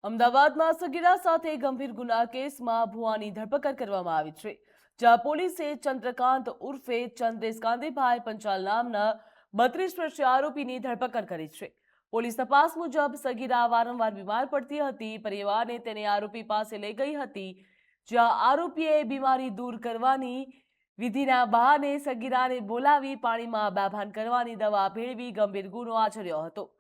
અમદાવાદમાં સગીરા સાથે ગંભીર ગુના કેસમાં ભુવાની ધરપકડ કરવામાં આવી છે, જ્યાં પોલીસે ચંદ્રકાંત ઉર્ફે ચંદ્રેશ કાંતિભાઈ પંચાલ નામના 32 વર્ષીય આરોપીની ધરપકડ કરી છે. પોલીસ તપાસ મુજબ સગીરા વારંવાર બીમાર પડતી હતી. પરિવારને તેને આરોપી પાસે લઈ ગઈ હતી, જ્યાં આરોપીએ બીમારી દૂર કરવાની વિધિના બહાને સગીરાને બોલાવી પાણીમાં બેભાન કરવાની દવા ભેળવી ગંભીર ગુનો આચર્યો હતો.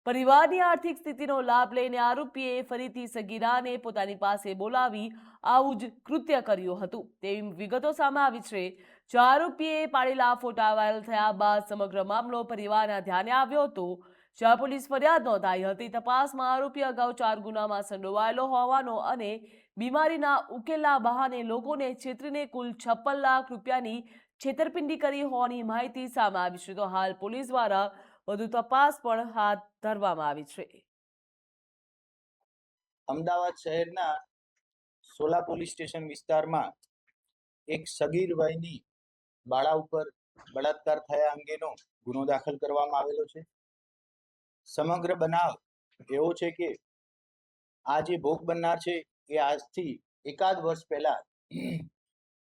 પરિવારની આર્થિક સ્થિતિનો લાભ લઈને આરોપીએ ફરીથી સગીરાને પોતાની પાસે બોલાવી આવું જ કૃત્ય કર્યું હતું તેવી વિગતો સામે આવી છે. જો આરોપીએ પાડેલા ફોટા વાયરલ થયા બાદ સમગ્ર મામલો પરિવારના ધ્યાને આવ્યો હતો, જ્યાં પોલીસ ફરિયાદ નોંધાઈ હતી. તપાસમાં આરોપી અગાઉ 4 ગુનામાં સંડોવાયેલો હોવાનો અને બીમારીના ઉકેલના બહાને લોકોને છેતરીને કુલ 56 લાખ રૂપિયાની છેતરપિંડી કરી હોવાની માહિતી સામે આવી છે. તો હાલ પોલીસ દ્વારા વધુ તપાસ પણ હાથ ધરવામાં આવી છે. અમદાવાદ શહેરના સોલા પોલીસ સ્ટેશન વિસ્તારમાં એક સગીર વયની બાળા ઉપર બળાત્કાર થયા અંગેનો ગુનો દાખલ કરવામાં આવેલો છે. સમગ્ર બનાવ એવો છે કે આ જે ભોગ બનનાર છે એ આજથી એકાદ વર્ષ પહેલા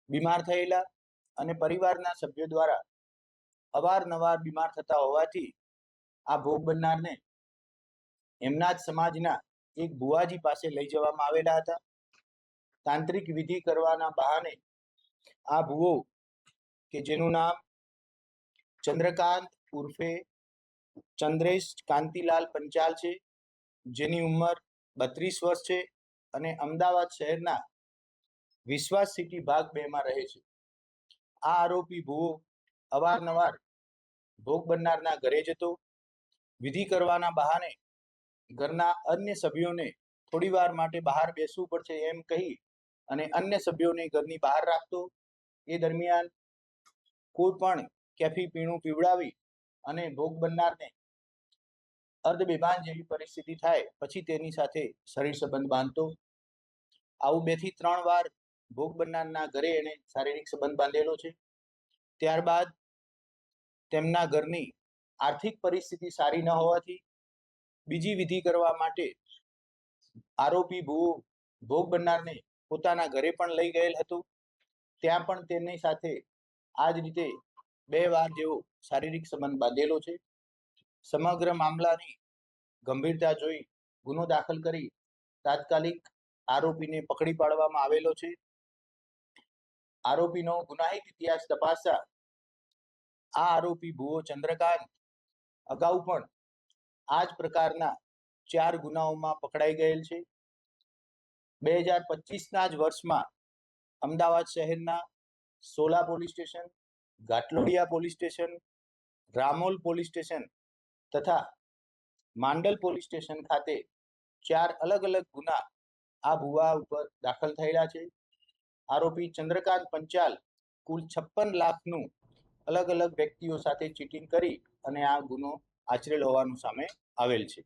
બીમાર થયેલા અને પરિવારના સભ્યો દ્વારા અવારનવાર બીમાર થતા હોવાથી આ ભોગ બનનારને એમના જ સમાજના એક બુવાજી પાસે લઈ જવામાં આવેલા હતા. તાંત્રિક વિધિ કરવાના બહાને આ ભુવો કે જેનું નામ ચંદ્રકાંત ઉર્ફે ચંદ્રેશ કાંતિલાલ પંચાલ છે, જેની ઉંમર 32 વર્ષ છે અને અમદાવાદ શહેરના વિશ્વાસ સિટી ભાગ 2 માં રહે છે. આ આરોપી ભુવો અવારનવાર ભોગ બનનારના ઘરે જતો, વિધિ કરવાના બહાને ઘરના અન્ય સભ્યોને થોડી વાર માટે બહાર બેસવું પડશે એમ કહી અને અન્ય સભ્યોને ઘરની બહાર રાખતો. એ દરમિયાન કોઈ પણ કેફી પીણું પીવડાવી અને ભોગ બનનારને અર્ધબેભાન જેવી પરિસ્થિતિ થાય પછી તેની સાથે શરીર સંબંધ બાંધતો. આવું 2 થી 3 વાર ભોગ બનનારના ઘરે એને શારીરિક સંબંધ બાંધેલો છે. ત્યારબાદ તેમના ઘરની આર્થિક પરિસ્થિતિ સારી ન હોવાથી બીજી વિધિ કરવા માટે આરોપી ભુવો ભોગ બનનારને પોતાના ઘરે પણ લઈ ગયેલ હતું. ત્યાં પણ તેમની સાથે આ જ રીતે 2 વાર જેવો શારીરિક સંબંધ બાંધેલો છે. સમગ્ર મામલાની ગંભીરતા જોઈ ગુનો દાખલ કરી તાત્કાલિક આરોપીને પકડી પાડવામાં આવેલો છે. આરોપીનો ગુનાહિત ઇતિહાસ તપાસતા આ આરોપી ભુવો ચંદ્રકાંત અગાઉ પણ આ જ પ્રકારના 4 ગુનાઓમાં પકડાઈ ગયેલ છે. 2025ના જ વર્ષમાં અમદાવાદ શહેરના સોલા પોલીસ સ્ટેશન, ઘાટલોડિયા police station, Ramol police station તથા માંડલ પોલીસ સ્ટેશન ખાતે 4 અલગ અલગ ગુના આ ભુવા ઉપર દાખલ થયેલા છે. આરોપી ચંદ્રકાંત પંચાલ કુલ 56 લાખનું અલગ અલગ વ્યક્તિઓ સાથે ચીટિંગ કરી અને આ ગુનો આચરેલ હોવાનું સામે આવેલ છે.